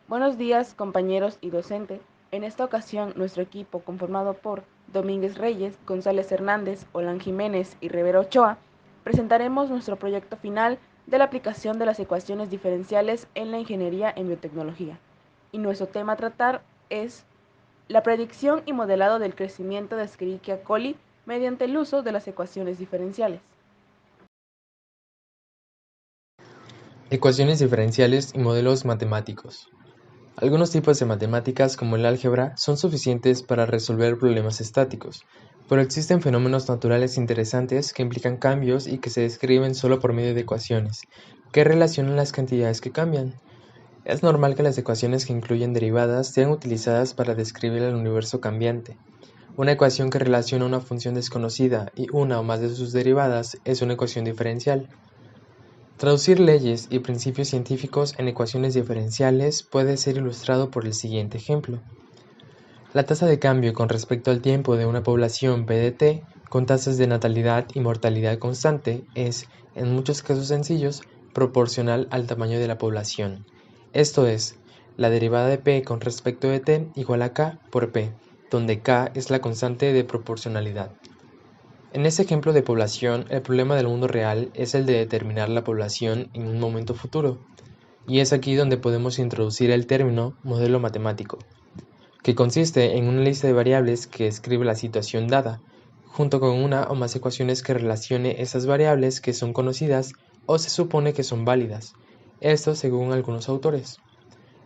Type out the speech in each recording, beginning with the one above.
Buenos días, compañeros y docente. En esta ocasión, nuestro equipo, conformado por Domínguez Reyes, González Hernández, Olán Jiménez y Rivero Ochoa, presentaremos nuestro proyecto final de la aplicación de las ecuaciones diferenciales en la ingeniería en biotecnología. Y nuestro tema a tratar es la predicción y modelado del crecimiento de Escherichia coli mediante el uso de las ecuaciones diferenciales. Ecuaciones diferenciales y modelos matemáticos. Algunos tipos de matemáticas, como el álgebra, son suficientes para resolver problemas estáticos, pero existen fenómenos naturales interesantes que implican cambios y que se describen solo por medio de ecuaciones, que relacionan las cantidades que cambian. Es normal que las ecuaciones que incluyen derivadas sean utilizadas para describir el universo cambiante. Una ecuación que relaciona una función desconocida y una o más de sus derivadas es una ecuación diferencial. Traducir leyes y principios científicos en ecuaciones diferenciales puede ser ilustrado por el siguiente ejemplo. La tasa de cambio con respecto al tiempo de una población PDT con tasas de natalidad y mortalidad constante es, en muchos casos sencillos, proporcional al tamaño de la población. Esto es, la derivada de P con respecto de T igual a K por P, donde K es la constante de proporcionalidad. En este ejemplo de población, el problema del mundo real es el de determinar la población en un momento futuro, y es aquí donde podemos introducir el término modelo matemático, que consiste en una lista de variables que describe la situación dada, junto con una o más ecuaciones que relacione esas variables que son conocidas o se supone que son válidas, esto según algunos autores.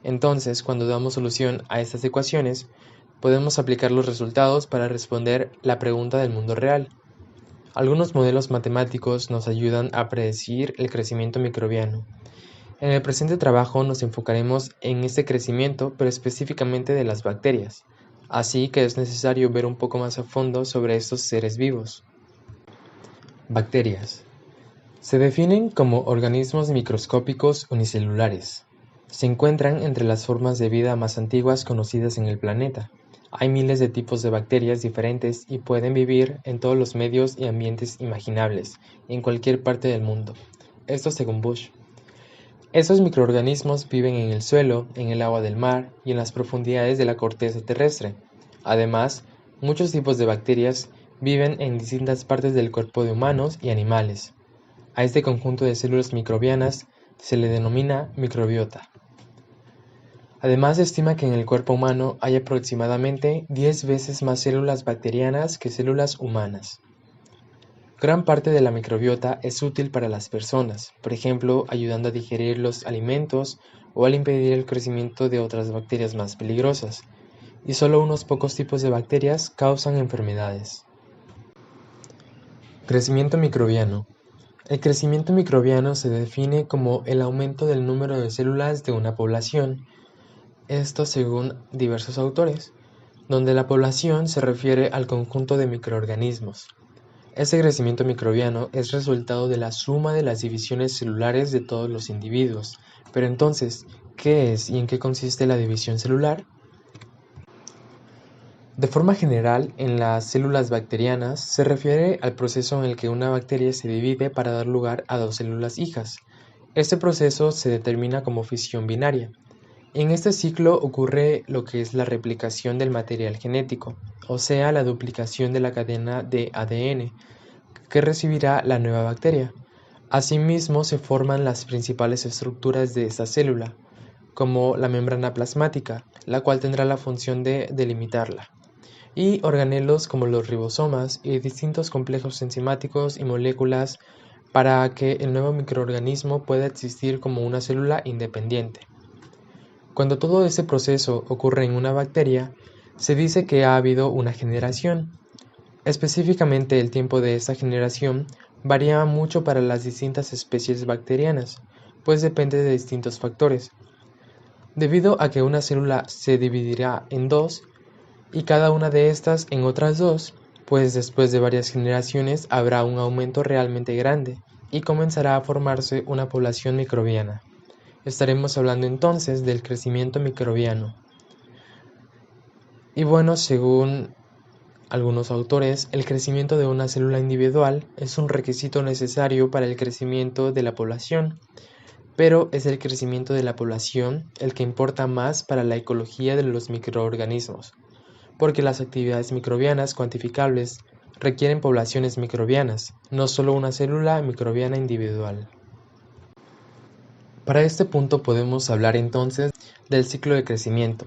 Entonces, cuando damos solución a estas ecuaciones, podemos aplicar los resultados para responder la pregunta del mundo real. Algunos modelos matemáticos nos ayudan a predecir el crecimiento microbiano. En el presente trabajo nos enfocaremos en este crecimiento, pero específicamente de las bacterias, así que es necesario ver un poco más a fondo sobre estos seres vivos. Bacterias. Se definen como organismos microscópicos unicelulares. Se encuentran entre las formas de vida más antiguas conocidas en el planeta. Hay miles de tipos de bacterias diferentes y pueden vivir en todos los medios y ambientes imaginables, en cualquier parte del mundo. Esto según Bush. Estos microorganismos viven en el suelo, en el agua del mar y en las profundidades de la corteza terrestre. Además, muchos tipos de bacterias viven en distintas partes del cuerpo de humanos y animales. A este conjunto de células microbianas se le denomina microbiota. Además, se estima que en el cuerpo humano hay aproximadamente 10 veces más células bacterianas que células humanas. Gran parte de la microbiota es útil para las personas, por ejemplo, ayudando a digerir los alimentos o al impedir el crecimiento de otras bacterias más peligrosas, y solo unos pocos tipos de bacterias causan enfermedades. Crecimiento microbiano. El crecimiento microbiano se define como el aumento del número de células de una población, esto según diversos autores, donde la población se refiere al conjunto de microorganismos. Este crecimiento microbiano es resultado de la suma de las divisiones celulares de todos los individuos. Pero entonces, ¿qué es y en qué consiste la división celular? De forma general, en las células bacterianas se refiere al proceso en el que una bacteria se divide para dar lugar a dos células hijas. Este proceso se determina como fisión binaria. En este ciclo ocurre lo que es la replicación del material genético, o sea, la duplicación de la cadena de ADN, que recibirá la nueva bacteria. Asimismo, se forman las principales estructuras de esta célula, como la membrana plasmática, la cual tendrá la función de delimitarla, y organelos como los ribosomas y distintos complejos enzimáticos y moléculas para que el nuevo microorganismo pueda existir como una célula independiente. Cuando todo este proceso ocurre en una bacteria, se dice que ha habido una generación. Específicamente, el tiempo de esta generación varía mucho para las distintas especies bacterianas, pues depende de distintos factores. Debido a que una célula se dividirá en dos y cada una de estas en otras dos, pues después de varias generaciones habrá un aumento realmente grande y comenzará a formarse una población microbiana. Estaremos hablando entonces del crecimiento microbiano. Y bueno, según algunos autores, el crecimiento de una célula individual es un requisito necesario para el crecimiento de la población. pero es el crecimiento de la población el que importa más para la ecología de los microorganismos, porque las actividades microbianas cuantificables requieren poblaciones microbianas, no solo una célula microbiana individual. Para este punto podemos hablar entonces del ciclo de crecimiento,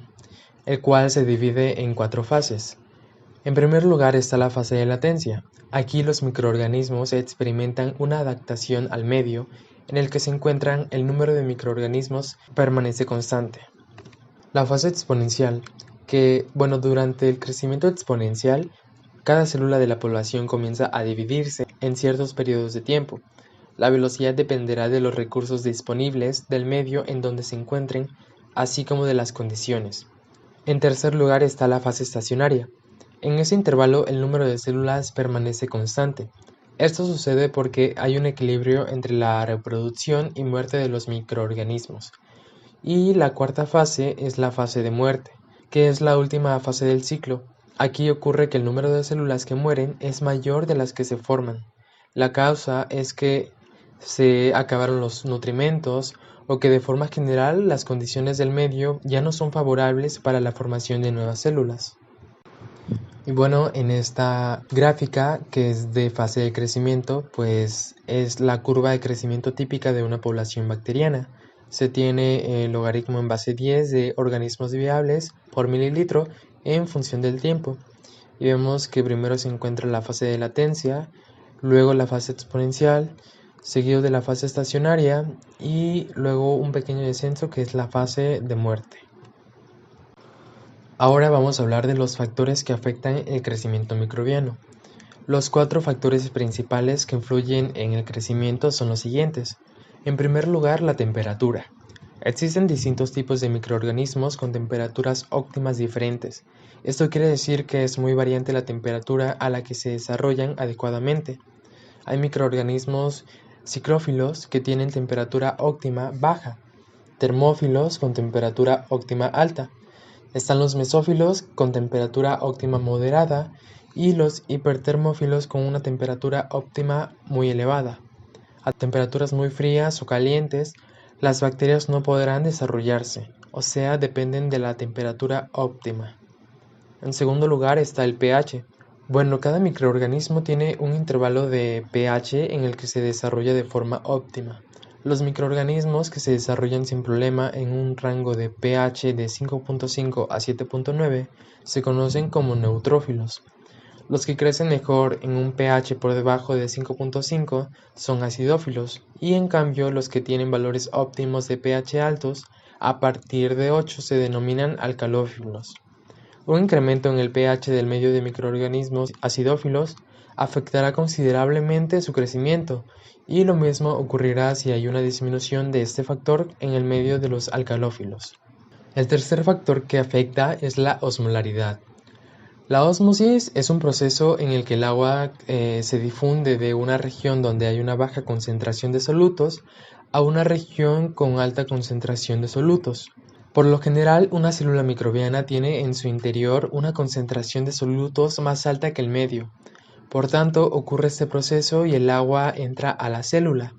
el cual se divide en 4 fases. En primer lugar está la fase de latencia. Aquí los microorganismos experimentan una adaptación al medio en el que se encuentran. El número de microorganismos permanece constante. La fase exponencial, durante el crecimiento exponencial, cada célula de la población comienza a dividirse en ciertos periodos de tiempo. La velocidad dependerá de los recursos disponibles del medio en donde se encuentren, así como de las condiciones. En tercer lugar está la fase estacionaria. En ese intervalo el número de células permanece constante. Esto sucede porque hay un equilibrio entre la reproducción y muerte de los microorganismos. Y la cuarta fase es la fase de muerte, que es la última fase del ciclo. Aquí ocurre que el número de células que mueren es mayor de las que se forman. La causa es que se acabaron los nutrimentos o que de forma general las condiciones del medio ya no son favorables para la formación de nuevas células. Y bueno, en esta gráfica que es de fase de crecimiento, pues es la curva de crecimiento típica de una población bacteriana. Se tiene el logaritmo en base 10 de organismos viables por mililitro en función del tiempo. Y vemos que primero se encuentra la fase de latencia, luego la fase exponencial, seguido de la fase estacionaria y luego un pequeño descenso que es la fase de muerte. Ahora vamos a hablar de los factores que afectan el crecimiento microbiano. Los 4 factores principales que influyen en el crecimiento son los siguientes. En primer lugar, la temperatura. Existen distintos tipos de microorganismos con temperaturas óptimas diferentes. Esto quiere decir que es muy variante la temperatura a la que se desarrollan adecuadamente. Hay microorganismos ciclófilos que tienen temperatura óptima baja, termófilos con temperatura óptima alta. Están los mesófilos con temperatura óptima moderada y los hipertermófilos con una temperatura óptima muy elevada. A temperaturas muy frías o calientes, las bacterias no podrán desarrollarse, o sea, dependen de la temperatura óptima. En segundo lugar está el pH. Cada microorganismo tiene un intervalo de pH en el que se desarrolla de forma óptima. Los microorganismos que se desarrollan sin problema en un rango de pH de 5.5 a 7.9 se conocen como neutrófilos. Los que crecen mejor en un pH por debajo de 5.5 son acidófilos y en cambio los que tienen valores óptimos de pH altos a partir de 8 se denominan alcalófilos. Un incremento en el pH del medio de microorganismos acidófilos afectará considerablemente su crecimiento y lo mismo ocurrirá si hay una disminución de este factor en el medio de los alcalófilos. El tercer factor que afecta es la osmolaridad. La ósmosis es un proceso en el que el agua se difunde de una región donde hay una baja concentración de solutos a una región con alta concentración de solutos. Por lo general, una célula microbiana tiene en su interior una concentración de solutos más alta que el medio. Por tanto, ocurre este proceso y el agua entra a la célula.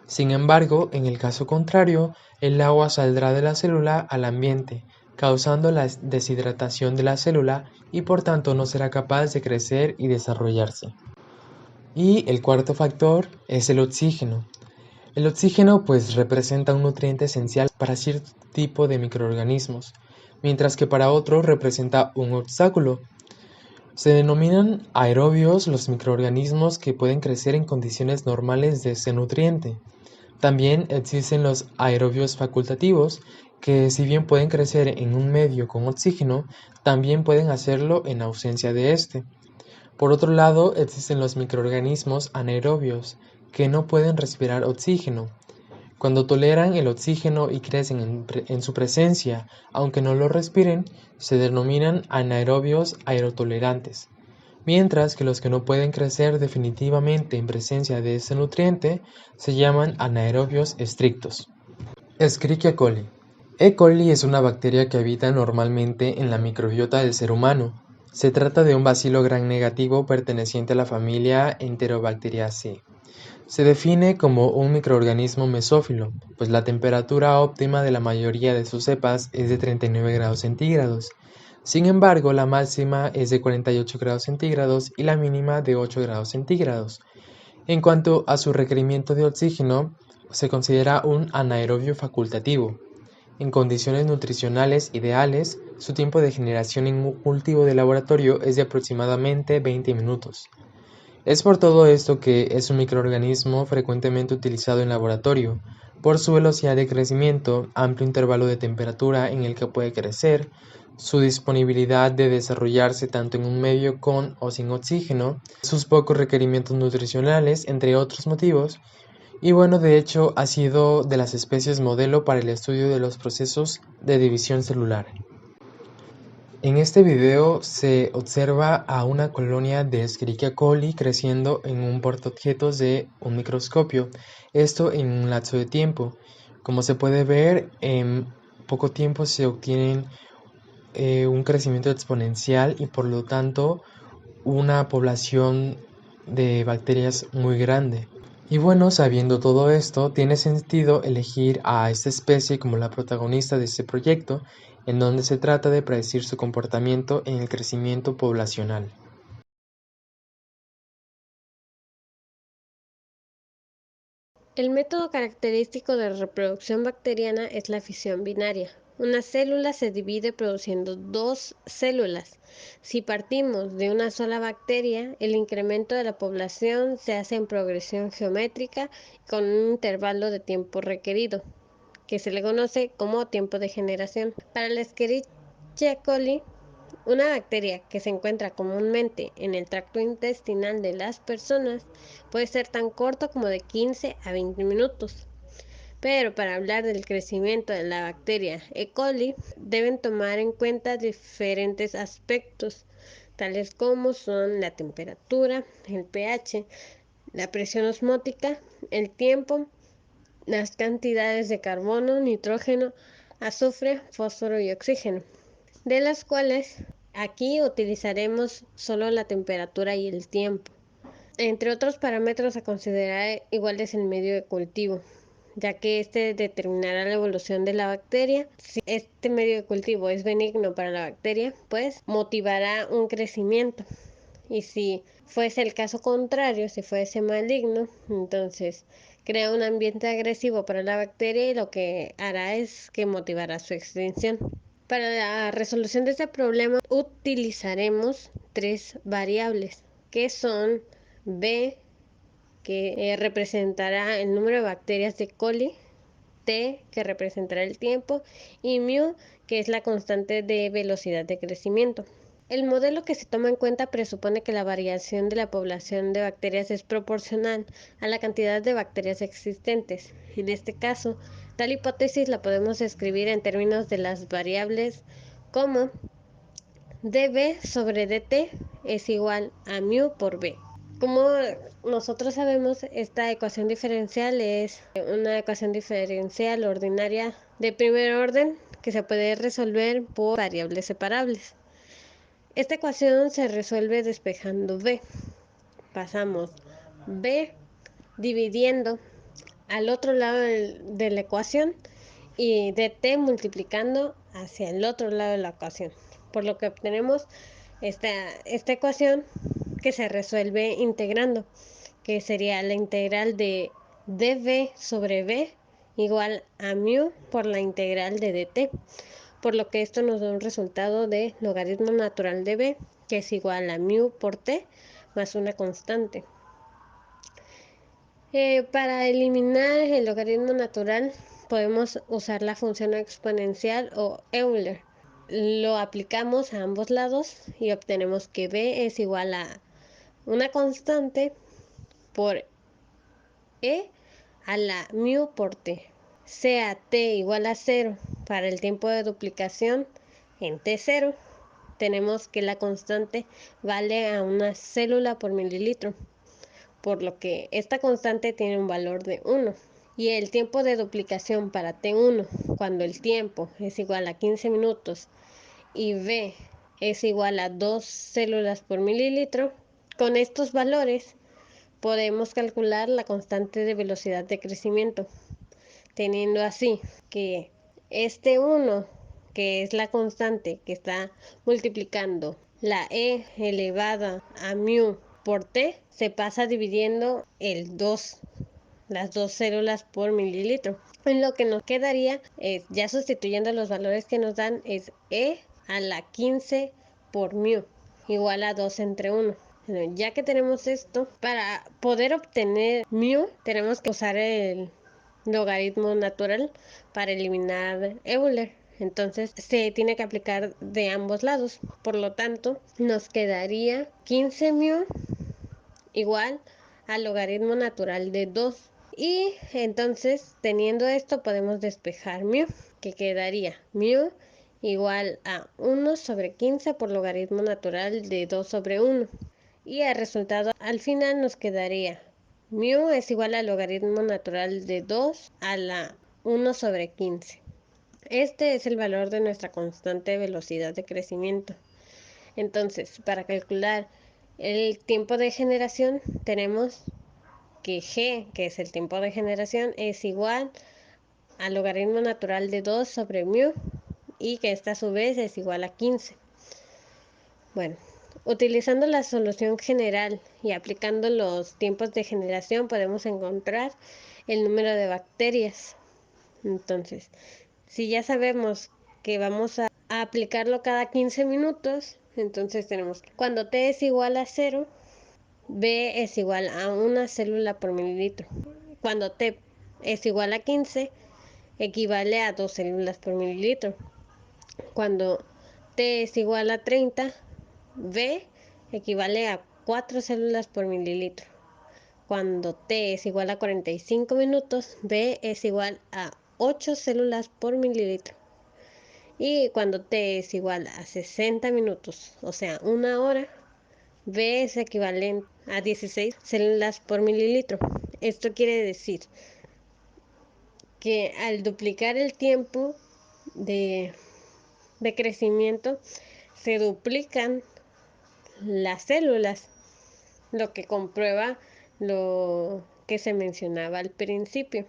Sin embargo, en el caso contrario, el agua saldrá de la célula al ambiente, causando la deshidratación de la célula y por tanto no será capaz de crecer y desarrollarse. Y el cuarto factor es el oxígeno. El oxígeno representa un nutriente esencial para cierto tipo de microorganismos, mientras que para otros representa un obstáculo. Se denominan aerobios los microorganismos que pueden crecer en condiciones normales de ese nutriente. También existen los aerobios facultativos, que si bien pueden crecer en un medio con oxígeno, también pueden hacerlo en ausencia de este. Por otro lado, existen los microorganismos anaerobios, que no pueden respirar oxígeno. Cuando toleran el oxígeno y crecen en su presencia, aunque no lo respiren, se denominan anaerobios aerotolerantes, mientras que los que no pueden crecer definitivamente en presencia de ese nutriente se llaman anaerobios estrictos. Escherichia coli. E. coli es una bacteria que habita normalmente en la microbiota del ser humano. Se trata de un bacilo gram negativo perteneciente a la familia Enterobacteriaceae. Se define como un microorganismo mesófilo, pues la temperatura óptima de la mayoría de sus cepas es de 39 grados centígrados. Sin embargo, la máxima es de 48 grados centígrados y la mínima de 8 grados centígrados. En cuanto a su requerimiento de oxígeno, se considera un anaerobio facultativo. En condiciones nutricionales ideales, su tiempo de generación en un cultivo de laboratorio es de aproximadamente 20 minutos. Es por todo esto que es un microorganismo frecuentemente utilizado en laboratorio, por su velocidad de crecimiento, amplio intervalo de temperatura en el que puede crecer, su disponibilidad de desarrollarse tanto en un medio con o sin oxígeno, sus pocos requerimientos nutricionales, entre otros motivos, y bueno, de hecho ha sido de las especies modelo para el estudio de los procesos de división celular. En este video se observa a una colonia de Escherichia coli creciendo en un portaobjetos de un microscopio, esto en un lapso de tiempo. Como se puede ver, en poco tiempo se obtiene un crecimiento exponencial y por lo tanto una población de bacterias muy grande. Y bueno, sabiendo todo esto, tiene sentido elegir a esta especie como la protagonista de este proyecto, en donde se trata de predecir su comportamiento en el crecimiento poblacional. El método característico de reproducción bacteriana es la fisión binaria. Una célula se divide produciendo dos células. Si partimos de una sola bacteria, el incremento de la población se hace en progresión geométrica con un intervalo de tiempo requerido, que se le conoce como tiempo de generación. Para la Escherichia coli, una bacteria que se encuentra comúnmente en el tracto intestinal de las personas puede ser tan corto como de 15 a 20 minutos. Pero para hablar del crecimiento de la bacteria E. coli, deben tomar en cuenta diferentes aspectos, tales como son la temperatura, el pH, la presión osmótica, el tiempo, las cantidades de carbono, nitrógeno, azufre, fósforo y oxígeno, de las cuales aquí utilizaremos solo la temperatura y el tiempo. Entre otros parámetros a considerar igual es el medio de cultivo, ya que este determinará la evolución de la bacteria. Si este medio de cultivo es benigno para la bacteria, pues motivará un crecimiento. Y si fuese el caso contrario, si fuese maligno, entonces crea un ambiente agresivo para la bacteria y lo que hará es que motivará su extinción. Para la resolución de este problema utilizaremos tres variables, que son B, que representará el número de bacterias de coli, T, que representará el tiempo, y mu, que es la constante de velocidad de crecimiento. El modelo que se toma en cuenta presupone que la variación de la población de bacterias es proporcional a la cantidad de bacterias existentes. En este caso, tal hipótesis la podemos escribir en términos de las variables como dB sobre dt es igual a mu por b. Como nosotros sabemos, esta ecuación diferencial es una ecuación diferencial ordinaria de primer orden que se puede resolver por variables separables. Esta ecuación se resuelve despejando b. Pasamos b dividiendo al otro lado de la ecuación y dt multiplicando hacia el otro lado de la ecuación, por lo que obtenemos esta ecuación que se resuelve integrando, que sería la integral de dv sobre b igual a mu por la integral de dt, por lo que esto nos da un resultado de logaritmo natural de b, que es igual a mu por t más una constante. Para eliminar el logaritmo natural podemos usar la función exponencial o Euler. Lo aplicamos a ambos lados y obtenemos que b es igual a una constante por e a la mu por t. Sea t igual a 0 para el tiempo de duplicación en t0, tenemos que la constante vale a una célula por mililitro, por lo que esta constante tiene un valor de 1. Y el tiempo de duplicación para T1, cuando el tiempo es igual a 15 minutos y V es igual a 2 células por mililitro, con estos valores podemos calcular la constante de velocidad de crecimiento, teniendo así que este 1, que es la constante que está multiplicando la e elevada a mu por t, se pasa dividiendo las dos células por mililitro. En lo que nos quedaría es, ya sustituyendo los valores que nos dan, es e a la 15 por mu, igual a 2 entre 1. Bueno, ya que tenemos esto, para poder obtener mu, tenemos que usar el logaritmo natural para eliminar Euler. Entonces se tiene que aplicar de ambos lados. Por lo tanto, nos quedaría 15 mu igual al logaritmo natural de 2. Y entonces, teniendo esto, podemos despejar mu, que quedaría mu igual a 1 sobre 15 por logaritmo natural de 2 sobre 1. Y el resultado al final nos quedaría mu es igual al logaritmo natural de 2 a la 1 sobre 15. Este es el valor de nuestra constante velocidad de crecimiento. Entonces, para calcular el tiempo de generación, tenemos que g, que es el tiempo de generación, es igual al logaritmo natural de 2 sobre mu, y que esta a su vez es igual a 15. Bueno, utilizando la solución general y aplicando los tiempos de generación, podemos encontrar el número de bacterias. Entonces, si ya sabemos que vamos a aplicarlo cada 15 minutos, entonces tenemos que cuando t es igual a 0, b es igual a una célula por mililitro. Cuando t es igual a 15, equivale a 2 células por mililitro. Cuando t es igual a 30, b equivale a 4 células por mililitro. Cuando t es igual a 45 minutos, b es igual a 8 células por mililitro. Y cuando t es igual a 60 minutos, o sea, una hora, b es equivalente a 16 células por mililitro. Esto quiere decir que al duplicar el tiempo de crecimiento, se duplican las células, lo que comprueba lo que se mencionaba al principio.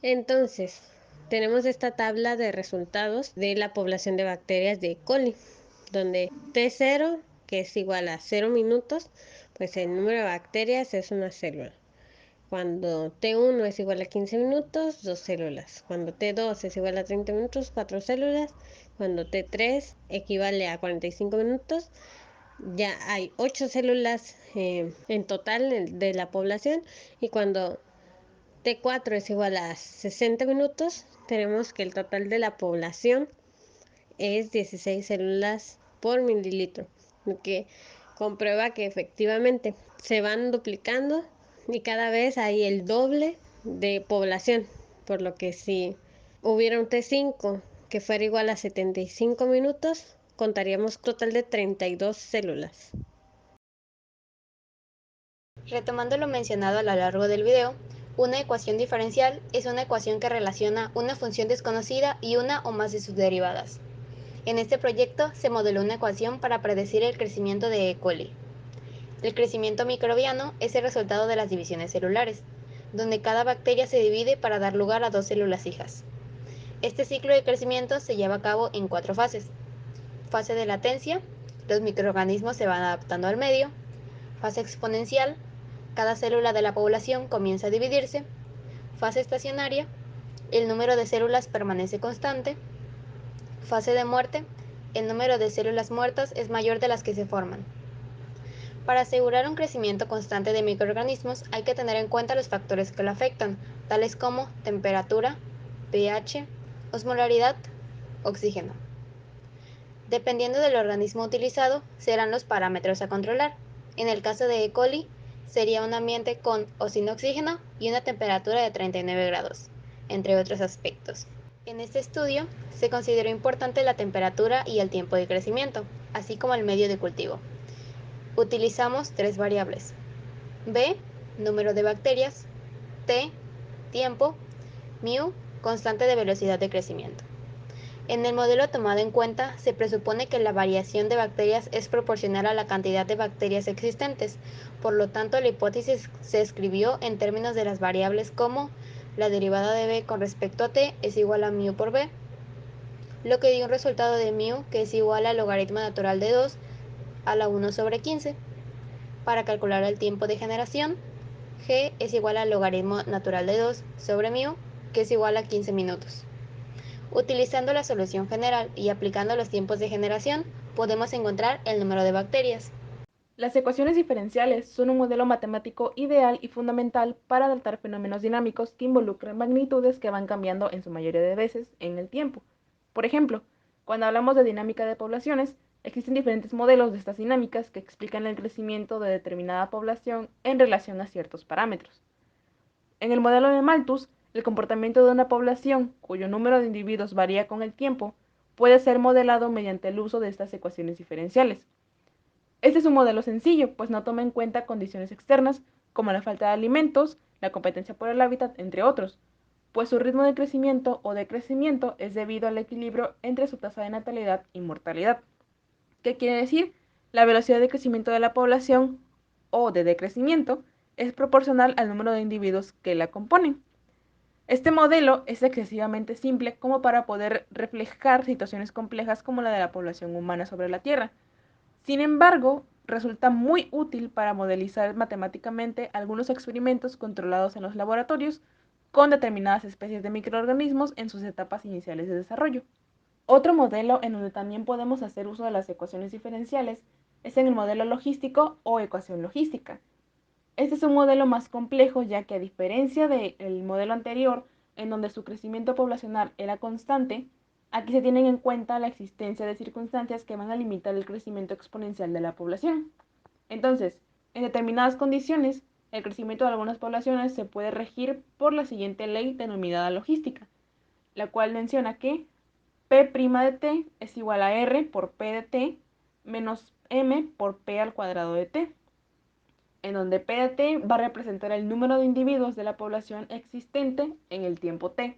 Entonces, tenemos esta tabla de resultados de la población de bacterias de E. coli, donde T0, que es igual a 0 minutos, pues el número de bacterias es una célula. Cuando T1 es igual a 15 minutos, 2 células. Cuando T2 es igual a 30 minutos, 4 células. Cuando T3 equivale a 45 minutos, ya hay 8 células en total de la población. Y cuando T4 es igual a 60 minutos, tenemos que el total de la población es 16 células por mililitro, lo que comprueba que efectivamente se van duplicando y cada vez hay el doble de población, por lo que si hubiera un T5 que fuera igual a 75 minutos, contaríamos un total de 32 células. Retomando lo mencionado a lo largo del video, una ecuación diferencial es una ecuación que relaciona una función desconocida y una o más de sus derivadas. En este proyecto se modeló una ecuación para predecir el crecimiento de E. coli. El crecimiento microbiano es el resultado de las divisiones celulares, donde cada bacteria se divide para dar lugar a 2 células hijas. Este ciclo de crecimiento se lleva a cabo en 4 fases. Fase de latencia, los microorganismos se van adaptando al medio. Fase exponencial, cada célula de la población comienza a dividirse. Fase estacionaria, el número de células permanece constante. Fase de muerte, el número de células muertas es mayor de las que se forman. Para asegurar un crecimiento constante de microorganismos hay que tener en cuenta los factores que lo afectan, tales como temperatura, pH, osmolaridad, oxígeno. Dependiendo del organismo utilizado, serán los parámetros a controlar. En el caso de E. coli, sería un ambiente con o sin oxígeno y una temperatura de 39 grados, entre otros aspectos. En este estudio, se consideró importante la temperatura y el tiempo de crecimiento, así como el medio de cultivo. Utilizamos 3 variables: B, número de bacterias; T, tiempo; mu, constante de velocidad de crecimiento. En el modelo tomado en cuenta, se presupone que la variación de bacterias es proporcional a la cantidad de bacterias existentes. Por lo tanto, la hipótesis se escribió en términos de las variables como la derivada de b con respecto a t es igual a mu por b, lo que dio un resultado de mu que es igual al logaritmo natural de 2 a la 1 sobre 15. Para calcular el tiempo de generación, g es igual al logaritmo natural de 2 sobre mu, que es igual a 15 minutos. Utilizando la solución general y aplicando los tiempos de generación, podemos encontrar el número de bacterias. Las ecuaciones diferenciales son un modelo matemático ideal y fundamental para adaptar fenómenos dinámicos que involucran magnitudes que van cambiando en su mayoría de veces en el tiempo. Por ejemplo, cuando hablamos de dinámica de poblaciones, existen diferentes modelos de estas dinámicas que explican el crecimiento de determinada población en relación a ciertos parámetros. En el modelo de Malthus, el comportamiento de una población cuyo número de individuos varía con el tiempo puede ser modelado mediante el uso de estas ecuaciones diferenciales. Este es un modelo sencillo, pues no toma en cuenta condiciones externas como la falta de alimentos, la competencia por el hábitat, entre otros, pues su ritmo de crecimiento o decrecimiento es debido al equilibrio entre su tasa de natalidad y mortalidad. ¿Qué quiere decir? La velocidad de crecimiento de la población o de decrecimiento es proporcional al número de individuos que la componen. Este modelo es excesivamente simple como para poder reflejar situaciones complejas como la de la población humana sobre la Tierra. Sin embargo, resulta muy útil para modelizar matemáticamente algunos experimentos controlados en los laboratorios con determinadas especies de microorganismos en sus etapas iniciales de desarrollo. Otro modelo en donde también podemos hacer uso de las ecuaciones diferenciales es en el modelo logístico o ecuación logística. Este es un modelo más complejo ya que a diferencia del modelo anterior, en donde su crecimiento poblacional era constante, aquí se tienen en cuenta la existencia de circunstancias que van a limitar el crecimiento exponencial de la población. Entonces, en determinadas condiciones, el crecimiento de algunas poblaciones se puede regir por la siguiente ley denominada logística, la cual menciona que P' de t es igual a R por P de t menos M por P al cuadrado de t, en donde P de t va a representar el número de individuos de la población existente en el tiempo t.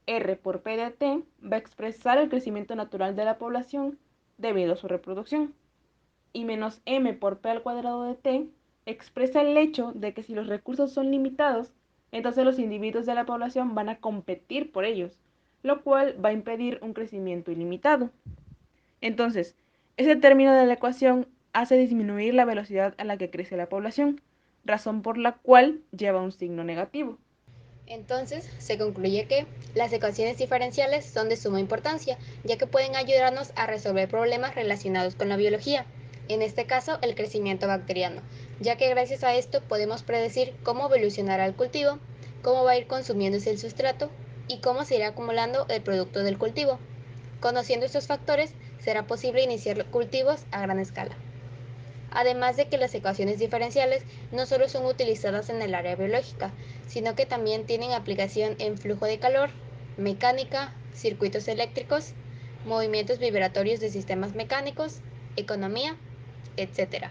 R por P de t va a expresar el crecimiento natural de la población debido a su reproducción. Y menos M por P al cuadrado de t expresa el hecho de que si los recursos son limitados, entonces los individuos de la población van a competir por ellos, lo cual va a impedir un crecimiento ilimitado. Entonces, ese término de la ecuación hace disminuir la velocidad a la que crece la población, razón por la cual lleva un signo negativo. Entonces, se concluye que las ecuaciones diferenciales son de suma importancia, ya que pueden ayudarnos a resolver problemas relacionados con la biología, en este caso el crecimiento bacteriano, ya que gracias a esto podemos predecir cómo evolucionará el cultivo, cómo va a ir consumiéndose el sustrato y cómo se irá acumulando el producto del cultivo. Conociendo estos factores, será posible iniciar cultivos a gran escala. Además de que las ecuaciones diferenciales no solo son utilizadas en el área biológica, sino que también tienen aplicación en flujo de calor, mecánica, circuitos eléctricos, movimientos vibratorios de sistemas mecánicos, economía, etc.